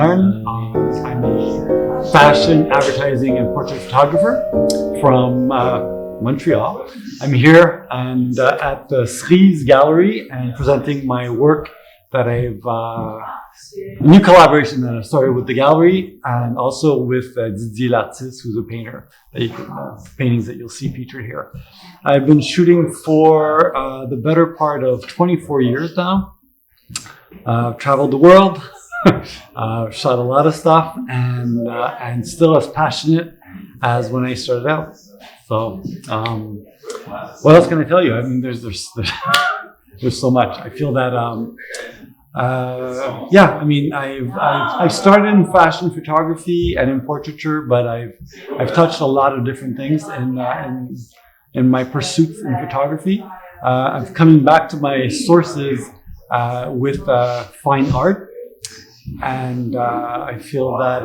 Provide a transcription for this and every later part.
Bernardin. I'm a fashion, advertising, and portrait photographer from Montreal. I'm here and at the Sriiz Gallery and presenting my work that I've a new collaboration that I've started with the gallery and also with Didier l'artiste, who's a painter. Paintings that you'll see featured here. I've been shooting for the better part of 24 years now. I've traveled the world, shot a lot of stuff, and still as passionate as when I started out. So, what else can I tell you? I mean, there's so much. I feel that, I mean, I've started in fashion photography and in portraiture, but I've touched a lot of different things in my pursuits in photography. I'm coming back to my sources with fine art, and I feel that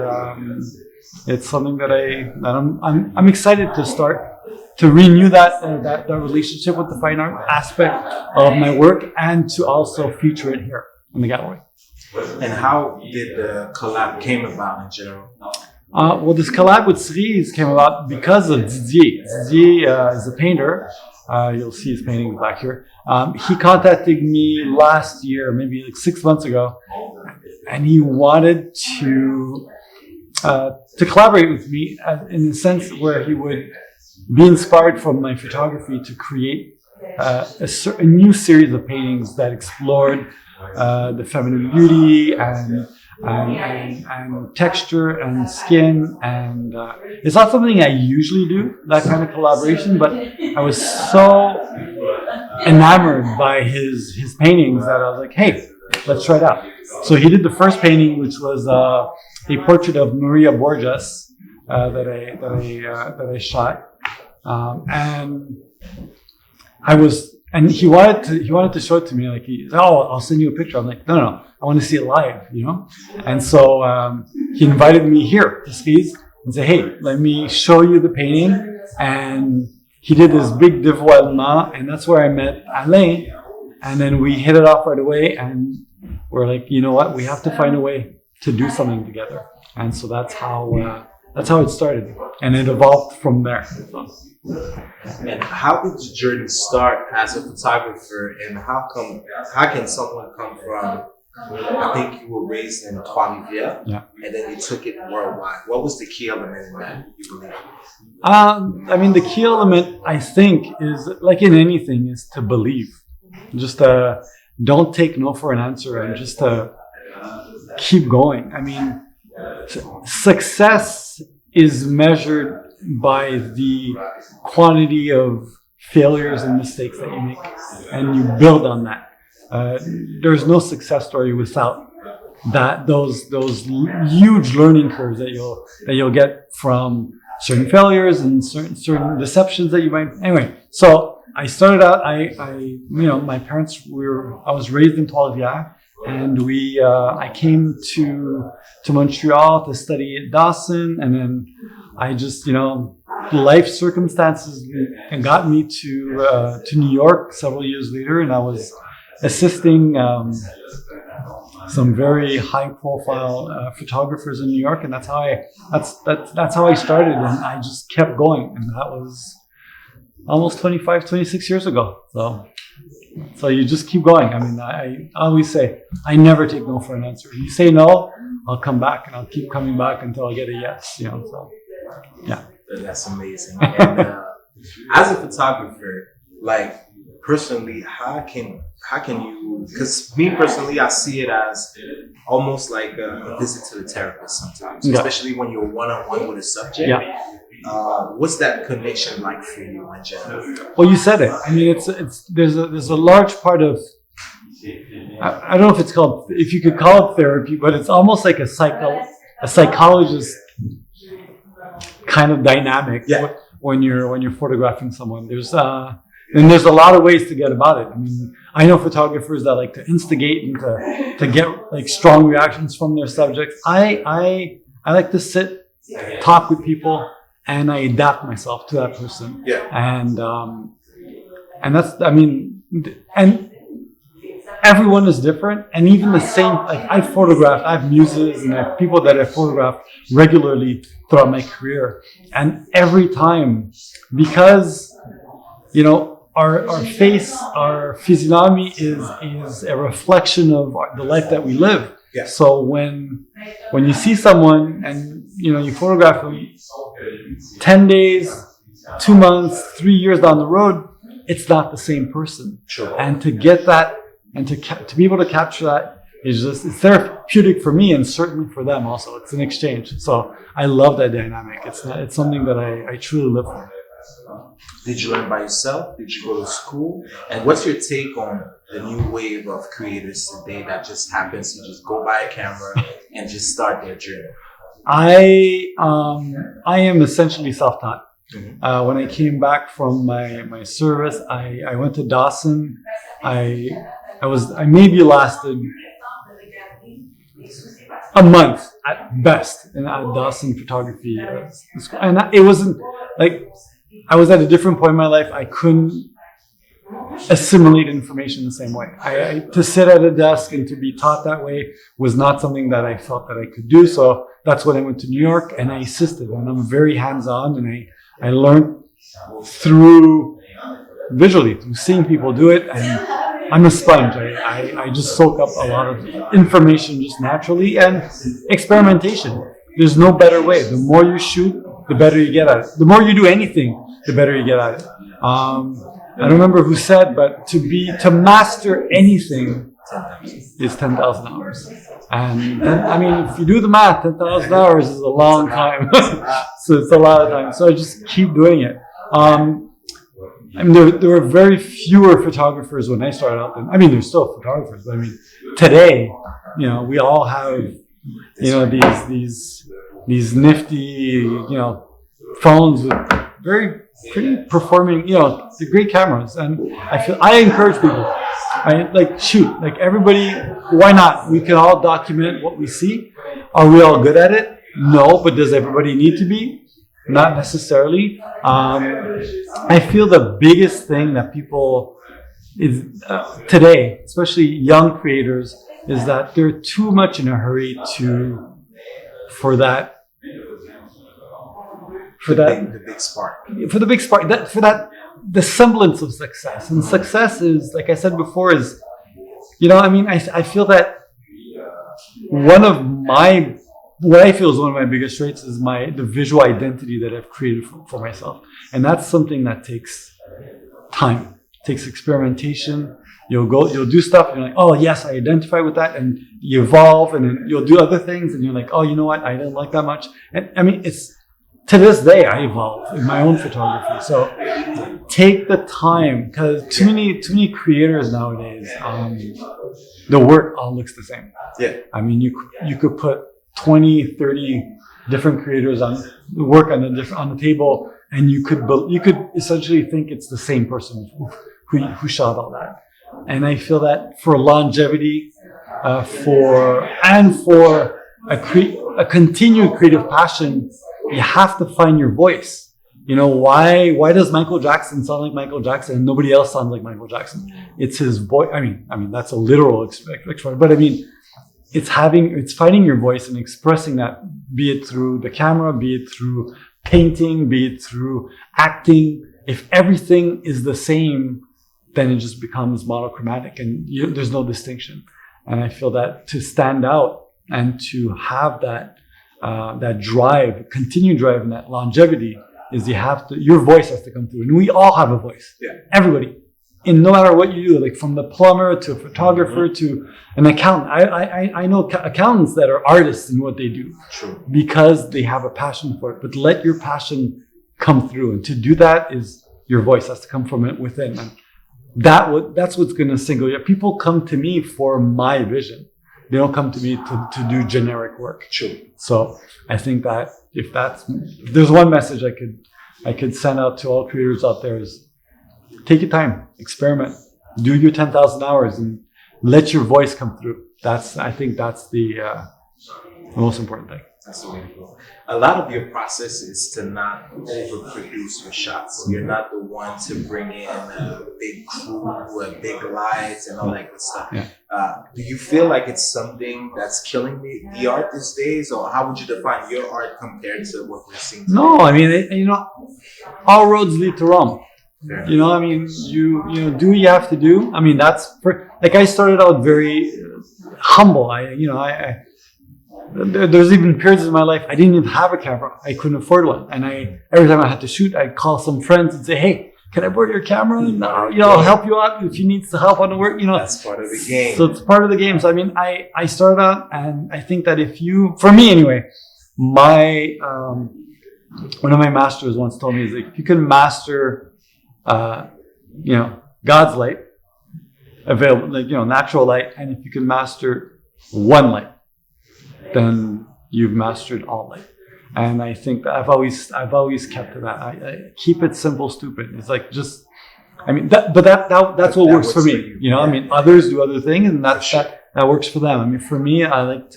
it's something that I'm excited to start to renew that relationship with the fine art aspect of my work, and to also feature it here in the gallery. And how did the collab came about in general? Well, this collab with Sriiz came about because of Didier. Didier is a painter. You'll see his paintings back here. He contacted me last year, maybe like 6 months ago, and he wanted to collaborate with me in the sense where he would be inspired from my photography to create a new series of paintings that explored the feminine beauty and texture and skin, and it's not something I usually do, that kind of collaboration, but I was so enamored by his paintings that I was like, hey, let's try it out. So he did the first painting, which was a portrait of Maria Borges that I shot, and he wanted to show it to me. Like, I'll send you a picture. I'm like, no, I want to see it live, you know. And so he invited me here to Sriiz and said, hey, let me show you the painting. And he did this big dévoilement, and that's where I met Alain. And then we hit it off right away, and we're like, you know what, we have to find a way to do something together. And so that's how it started, and it evolved from there. And how did the journey start as a photographer, and how can someone come from, I think you were raised in Trois-Rivières, and then you took it worldwide? What was the key element in that, you believe? I mean, the key element, I think, is, like in anything, is to believe. Just don't take no for an answer, and just keep going. I mean, success is measured by the quantity of failures and mistakes that you make, and you build on that. There's no success story without those huge learning curves that you'll get from certain failures and certain deceptions that you might. Anyway, so I started out. My parents I was raised in Trois-Rivières, and I came to Montreal to study at Dawson, and then I just, life circumstances got me to New York several years later, and I was assisting some very high-profile photographers in New York, and that's how I started, and I just kept going, and that was almost 25, 26 years ago. So you just keep going. I mean, I always say, I never take no for an answer. You say no, I'll come back, and I'll keep coming back until I get a yes. So yeah. That's amazing. And as a photographer, like personally, how can you? Because me personally, I see it as almost like a visit to the therapist sometimes, especially when you're one-on-one with a subject. Yeah. What's that connection like for you in general? Well, you said it. I mean, there's a large part of, I don't know if you could call it therapy, but it's almost like a psychologist kind of dynamic when you're photographing someone. There's a lot of ways to get about it. I mean, I know photographers that like to instigate and to get like strong reactions from their subjects. I like to sit, talk with people, and I adapt myself to that person. Yeah. And that's, I mean, and everyone is different, and even the same, like I have muses and I have people that I photograph regularly throughout my career, and every time, because our face, our physiognomy is a reflection of the life that we live. Yeah. So when you see someone and you photograph them 10 days, 2 months, 3 years down the road, it's not the same person. Sure. And to get that and to be able to capture that is it's therapeutic for me and certainly for them also. It's an exchange. So I love that dynamic. It's something that I truly live for. Did you learn by yourself? Did you go to school? And what's your take on the new wave of creators today that just happens to just go buy a camera and just start their journey? I am essentially self-taught. Mm-hmm. When I came back from my service, I went to Dawson. I maybe lasted a month at best at Dawson Photography School, and it wasn't like I was at a different point in my life. I couldn't assimilate information the same way. To sit at a desk and to be taught that way was not something that I felt that I could do. So that's when I went to New York and I assisted, and I'm very hands-on, and I learned through seeing people do it, and I'm a sponge. I just soak up a lot of information just naturally, and experimentation. There's no better way. The more you shoot, the better you get at it. The more you do anything, the better you get at it. I don't remember who said, but to master anything is 10,000 hours. And then, if you do the math, 10,000 hours is a long time. So it's a lot of time. So I just keep doing it. There were very fewer photographers when I started out. There's still photographers, but today, we all have, these nifty, phones with pretty performing, the great cameras. And I encourage people, shoot, everybody, why not? We can all document what we see. Are we all good at it? No, but does everybody need to be? Not necessarily. I feel the biggest thing that people is today, especially young creators, is that they're too much in a hurry for the big spark, the semblance of success. And success is, like I said before, is I feel that what I feel is one of my biggest traits is the visual identity that I've created for myself. And that's something that takes time, takes experimentation. You'll do stuff and you're like, oh yes, I identify with that, and you evolve, and then you'll do other things and you're like, oh, you know what, I didn't like that much. And it's, to this day, I evolve in my own photography. So take the time, because too many creators nowadays, the work all looks the same. Yeah. You could put 20, 30 different creators on the table, and you could essentially think it's the same person who shot all that. And I feel that for longevity, for a continued creative passion, you have to find your voice. Why does Michael Jackson sound like Michael Jackson and nobody else sounds like Michael Jackson? It's his voice. That's a literal expression, but it's finding your voice and expressing that, be it through the camera, be it through painting, be it through acting. If everything is the same, then it just becomes monochromatic, and there's no distinction. And I feel that to stand out and to have that drive, continued drive, and that longevity is your voice has to come through. And we all have a voice. Yeah. Everybody. And no matter what you do, like from the plumber to a photographer to an accountant. I know accountants that are artists in what they do. True. Because they have a passion for it. But let your passion come through. And to do that is your voice has to come from it within. And that's what's going to single you. People come to me for my vision. They don't come to me to do generic work. True. So I think that if there's one message I could send out to all creators out there is take your time, experiment, do your 10,000 hours, and let your voice come through. I think that's the most important thing. That's the way to go. A lot of your process is to not overproduce your shots. You're not the one to bring in a big crew, big lights, and all that good stuff. Yeah. Do you feel like it's something that's killing the art these days, or how would you define your art compared to what we're seeing today? No, I mean, all roads lead to Rome. Fair. I mean, you do what you have to do. I mean, that's like I started out very humble. There's even periods in my life I didn't even have a camera. I couldn't afford one, and every time I had to shoot, I'd call some friends and say, "Hey, can I borrow your camera? And, I'll help you out if you need some help on the work." That's part of the game. So it's part of the game. So I mean, I started out, and I think that for me anyway, my one of my masters once told me is like, if you can master, God's light, available, like natural light, and if you can master one light, then you've mastered all light. And I think that I've always kept to that. I keep it simple, stupid. It's like that's what works for me. I mean, others do other things, and that works for them. I mean, for me, I like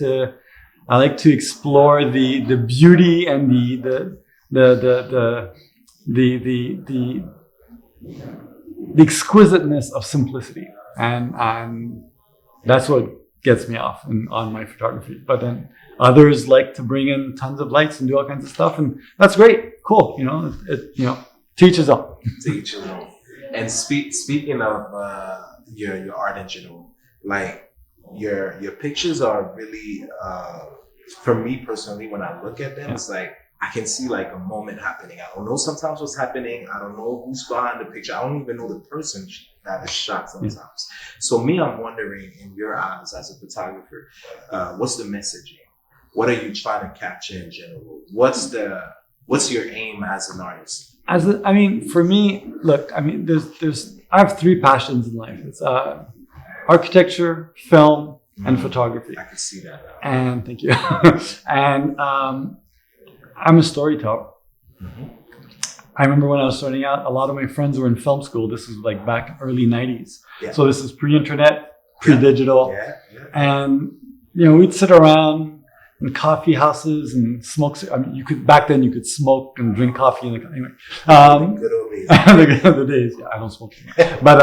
to explore the beauty and the exquisiteness of simplicity, and that's what gets me off on my photography. But then others like to bring in tons of lights and do all kinds of stuff, and that's great, cool. Teach his own. Teach his own. And speaking of your art in general, like your pictures are really, for me personally, when I look at them, it's like I can see like a moment happening. I don't know sometimes what's happening. I don't know who's behind the picture. I don't even know the person that is shot sometimes. So I'm wondering, in your eyes as a photographer, what's the messaging? What are you trying to capture in general? What's your aim as an artist? For me, look, I mean, I have three passions in life. It's architecture, film, and photography. I can see that now. And thank you. And I'm a storyteller. Mm-hmm. I remember when I was starting out, a lot of my friends were in film school. This was like back early 90s. Yeah. So this is pre-internet, pre-digital. Yeah. And, we'd sit around in coffee houses and smoke. I mean, back then you could smoke and drink coffee. Anyway. Good old days. The good old days. Yeah, I don't smoke anymore. But,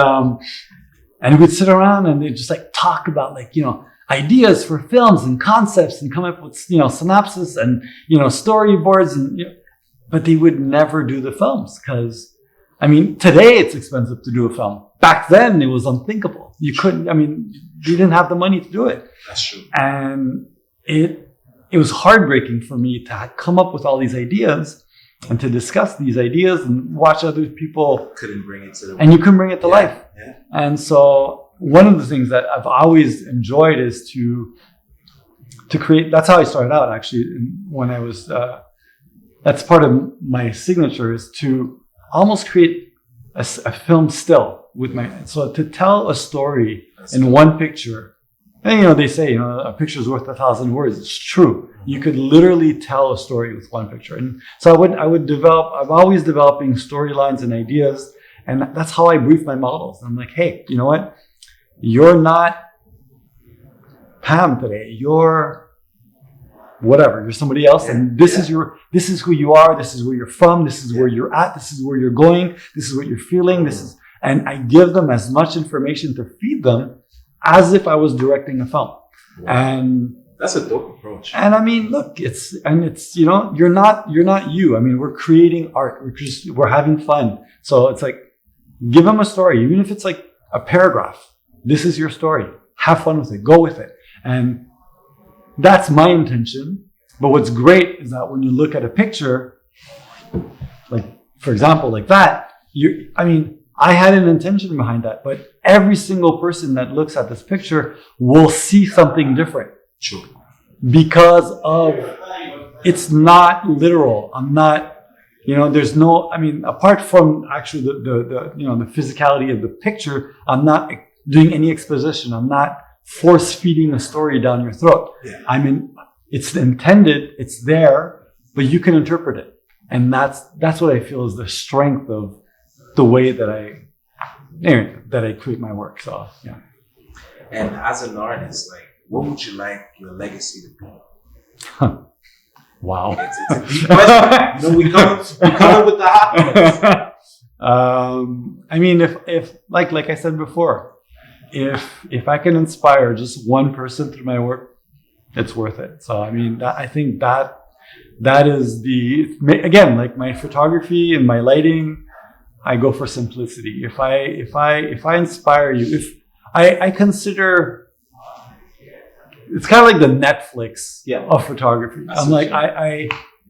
and we'd sit around and they'd just like talk about ideas for films and concepts and come up with, synopsis and, storyboards but they would never do the films because, I mean, today it's expensive to do a film. Back then it was unthinkable. You couldn't, you didn't have the money to do it. That's true. And it was heartbreaking for me to come up with all these ideas and to discuss these ideas and watch other people. Couldn't bring it to the and you couldn't bring it to life. Yeah. And so one of the things that I've always enjoyed is to create. That's how I started out, actually, when I was. That's part of my signature is to almost create a film still with so to tell a story in one picture. And they say a picture's worth 1,000 words. It's true. You could literally tell a story with one picture. And so I would develop. I'm always developing storylines and ideas, and that's how I brief my models. I'm like, hey, you know what? You're not Pam today. You're whatever. You're somebody else, and this is who you are. This is where you're from. This is where you're at. This is where you're going. This is what you're feeling. And I give them as much information to feed them as if I was directing a film. Wow. And that's a dope approach. And I mean, look, it's you're not you. I mean, we're creating art. We're having fun. So it's like, give them a story, even if it's like a paragraph. This is your story. Have fun with it. Go with it. And that's my intention. But what's great is that when you look at a picture, like, for example, like that, I had an intention behind that, but every single person that looks at this picture will see something different. True. Because it's not literal. I'm not, there's no, apart from actually the physicality of the picture, I'm not doing any exposition. I'm not force feeding a story down your throat. Yeah. It's intended, it's there, but you can interpret it. And that's what I feel is the strength of the way that I create my work. So, yeah. And as an artist, like, what would you like your legacy to be? Wow. It's a deep question. You know, we come with the hot ones. I mean, if like I said before, if I can inspire just one person through my work, it's worth it. So I mean, I think that is again, like my photography and my lighting, I go for simplicity. If I inspire you, if I consider it's kind of like the Netflix of photography. I'm like,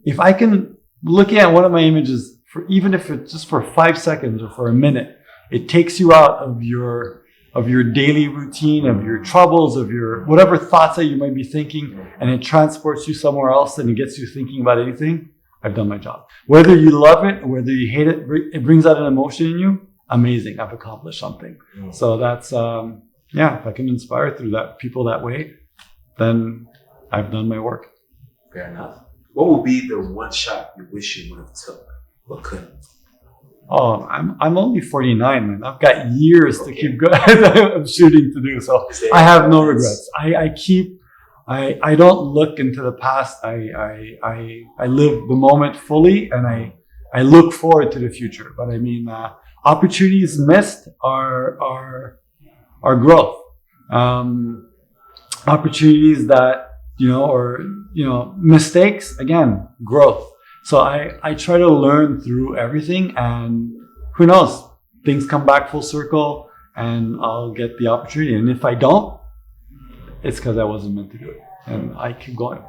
if I can look at one of my images for even if it's just for 5 seconds or for a minute, it takes you out of your daily routine, of your troubles, of your whatever thoughts that you might be thinking, and it transports you somewhere else and it gets you thinking about anything. I've done my job. Whether you love it or whether you hate it, it brings out an emotion in you. Amazing. I've accomplished something. So that's, if I can inspire through people that way, then I've done my work. Fair enough. What would be the one shot you wish you would have took but couldn't? Oh, I'm only 49, man. I've got years to keep going of shooting to do. So I have no regrets. I don't look into the past. I live the moment fully, and I look forward to the future. But I mean, opportunities missed are growth. Opportunities that, mistakes, again, growth. So I try to learn through everything, and who knows, things come back full circle and I'll get the opportunity. And if I don't, it's because I wasn't meant to do it, and I keep going,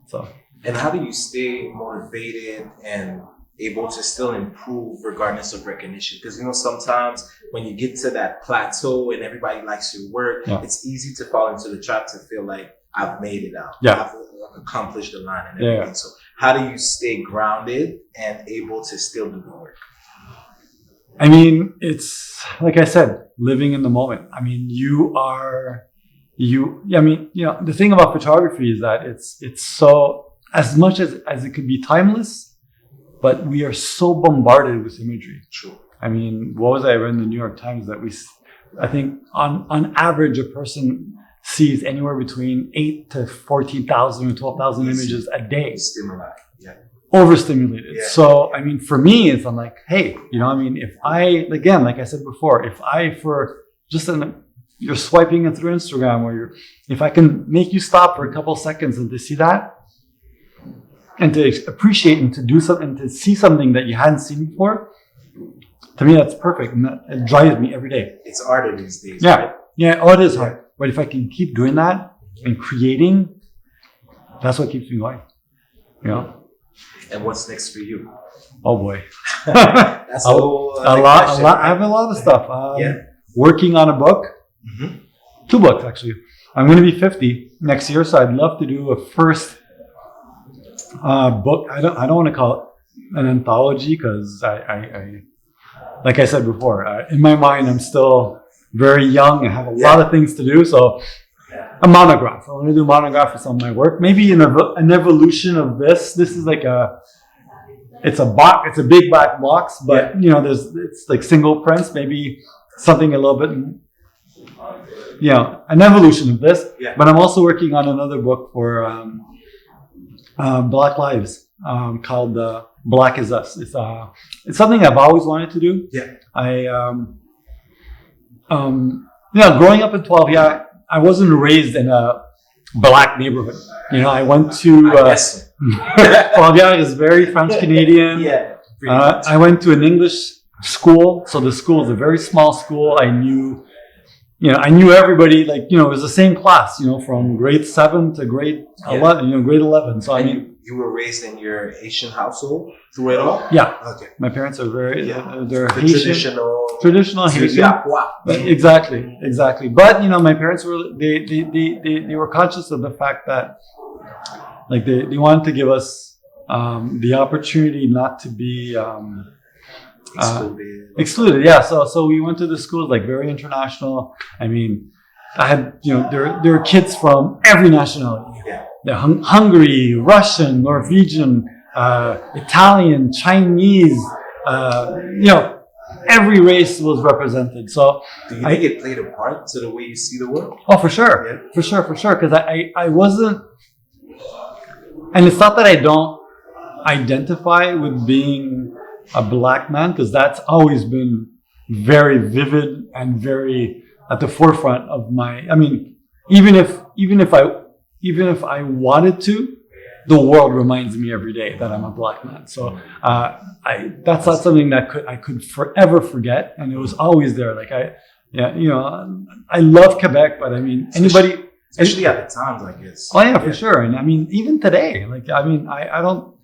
so. And how do you stay motivated and able to still improve regardless of recognition? Because, sometimes when you get to that plateau and everybody likes your work, it's easy to fall into the trap to feel like I've made it out. I've accomplished the line and everything. So how do you stay grounded and able to still do the work? I mean, it's like I said, living in the moment. I mean, the thing about photography is that it's so, as much as it could be timeless, but we are so bombarded with imagery. True. I mean, what was I read in the New York Times that I think on average, a person sees anywhere between 8 to 14,000 or 12,000 images a day. Stimuli. Overstimulated. Yeah. So, I mean, for me, I'm like, hey, if I, again, like I said before, you're swiping it through Instagram, or if I can make you stop for a couple seconds and to see that, and to appreciate and to do something, and to see something that you hadn't seen before, to me, that's perfect. And it drives me every day. It's art these days. Yeah. Right? Yeah. It is hard. But if I can keep doing that and creating, that's what keeps me going. And what's next for you? Oh boy. That's a lot. I have a lot of stuff. Working on a book. Mm-hmm. 2 books, actually. I'm going to be 50 next year, so I'd love to do a first book. I don't want to call it an anthology, because I like I said before, in my mind, I'm still very young. I have a lot of things to do. So a monograph. I want to do a monograph of some of my work. Maybe an evolution of this. This is like it's a box. It's a big black box, but it's like single prints. Maybe something a little bit, an evolution of this. Yeah. But I'm also working on another book for Black Lives, called Black Is Us. It's something I've always wanted to do. Yeah. Growing up in 12, I wasn't raised in a black neighborhood. I went to 12 is very French Canadian. I went to an English school, so the school is a very small school. I knew everybody. It was the same class. From grade 7 to grade 11. Grade 11. So you were raised in your Haitian household through it all? Yeah. Okay. My parents are they're Haitian. Traditional Haitian. Exactly. But my parents they were conscious of the fact that they wanted to give us the opportunity not to be excluded. Yeah. So we went to the schools, very international. I mean, I had there were kids from every nationality. Yeah. Hungary, Russian, Norwegian, Italian, Chinese, every race was represented. So do you think it played a part to the way you see the world? Oh, for sure. Yeah. For sure. Because I wasn't, And it's not that I don't identify with being a black man, because that's always been very vivid and very at the forefront of my. I mean, even if I wanted to, the world reminds me every day that I'm a black man. So that's not something that I could forever forget, and it was always there. Like I love Quebec, but I mean anybody. Especially at the times like this. Oh yeah, for sure. And I mean, even today, like, I mean, I don't,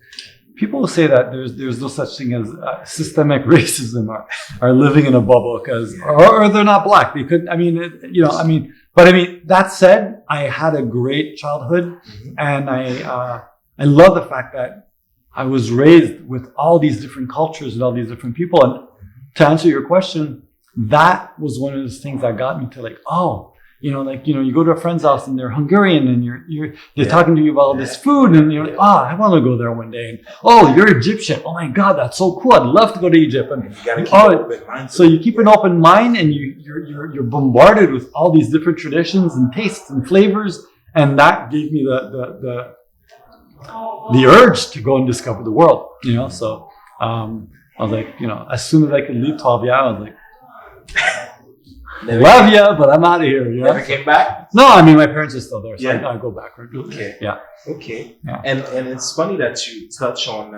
people will say that there's no such thing as systemic racism or living in a bubble or they're not black. They couldn't, I mean, but I mean, that said, I had a great childhood, and I love the fact that I was raised with all these different cultures and all these different people. And to answer your question, that was one of those things that got me to like, you go to a friend's house and they're Hungarian, and they're talking to you about all this food, and you're like, I want to go there one day. And you're Egyptian. Oh my God, that's so cool. I'd love to go to Egypt. And you gotta keep an open mind. So you keep an open mind, and you're bombarded with all these different traditions and tastes and flavors, and that gave me the urge to go and discover the world. So I was like, as soon as I could leave Trois-Rivières, I was like. Love ya, but I'm out of here. Never came back? No, I mean, my parents are still there, so I go back. Okay. Yeah. Okay. Yeah. And it's funny that you touch on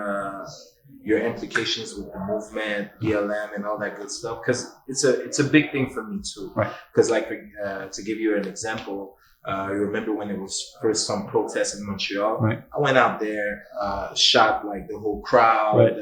your implications with the movement, BLM, and all that good stuff, because it's a big thing for me too. Right. Because to give you an example, you remember when it was first some protests in Montreal? Right. I went out there, shot like the whole crowd, right.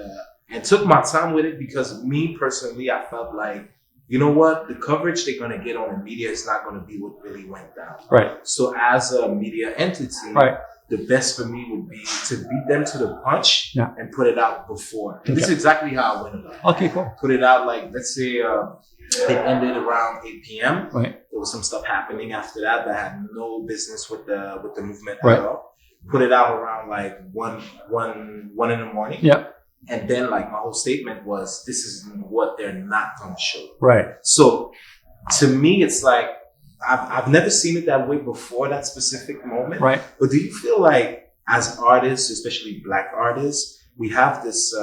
And took my time with it, because me personally, I felt like, you know what? The coverage they're going to get on the media is not going to be what really went down. Right. So as a media entity, right. the best for me would be to beat them to the punch and put it out before. And this is exactly how I went about it. Okay, cool. Put it out like, let's say it ended around 8 p.m. Right. There was some stuff happening after that had no business with the movement right. at all. Put it out around like 1 in the morning. Yeah. And then like my whole statement was, this is what they're not going to show. Right. So to me, it's like, I've never seen it that way before that specific moment. Right. But do you feel like as artists, especially Black artists, we have this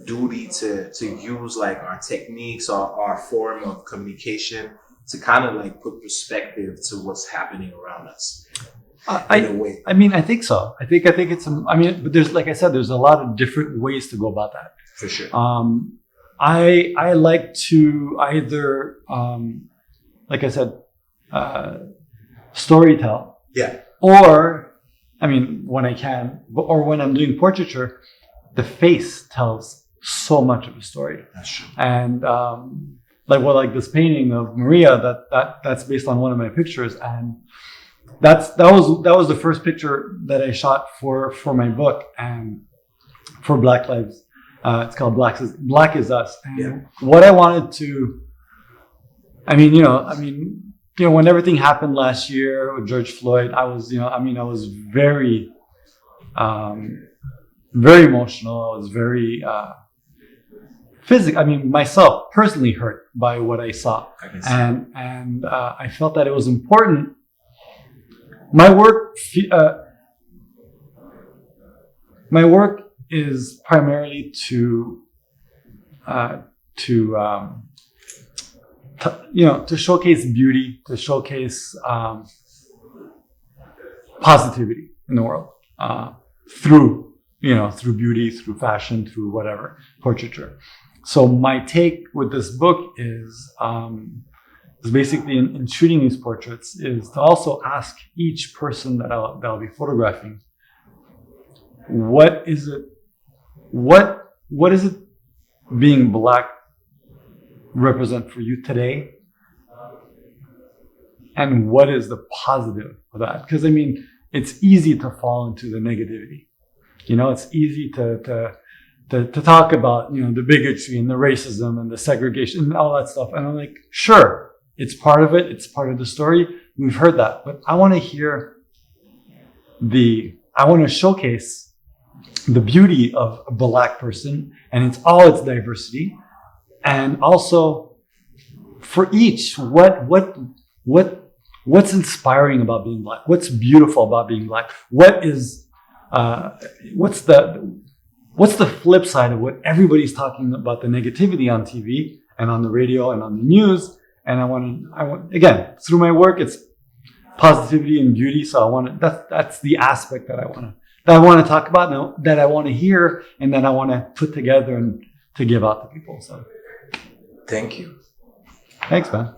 duty to use like our techniques or our form of communication to kind of like put perspective to what's happening around us? In a way. I mean, I think so. I think it's. But there's, like I said, there's a lot of different ways to go about that. For sure. I like to either, like I said, storytell. Yeah. Or, I mean, when I can, or when I'm doing portraiture, the face tells so much of a story. That's true. And like this painting of Maria that's based on one of my pictures, and that was the first picture that I shot for my book and for Black Lives. It's called Black is Us. And what I wanted to, when everything happened last year with George Floyd, I was very, very emotional. I was very myself personally hurt by what I saw, and I felt that it was important. My work is primarily to showcase beauty, to showcase positivity in the world through beauty, through fashion, through whatever, portraiture. So my take with this book is basically in shooting these portraits is to also ask each person that I'll be photographing, what is it being Black represent for you today, and what is the positive of that? Because it's easy to fall into the negativity. It's easy to talk about the bigotry and the racism and the segregation and all that stuff, and I'm like, sure, it's part of it, it's part of the story, we've heard that, but I want to showcase the beauty of a Black person and it's all its diversity, and also for each what's inspiring about being Black, what's beautiful about being Black, what is what's the flip side of what everybody's talking about, the negativity on TV and on the radio and on the news. And I want again, through my work, it's positivity and beauty. So that's the aspect that I want to talk about now, that I want to hear, and that I want to put together and to give out to people. So thank you. Thanks, man.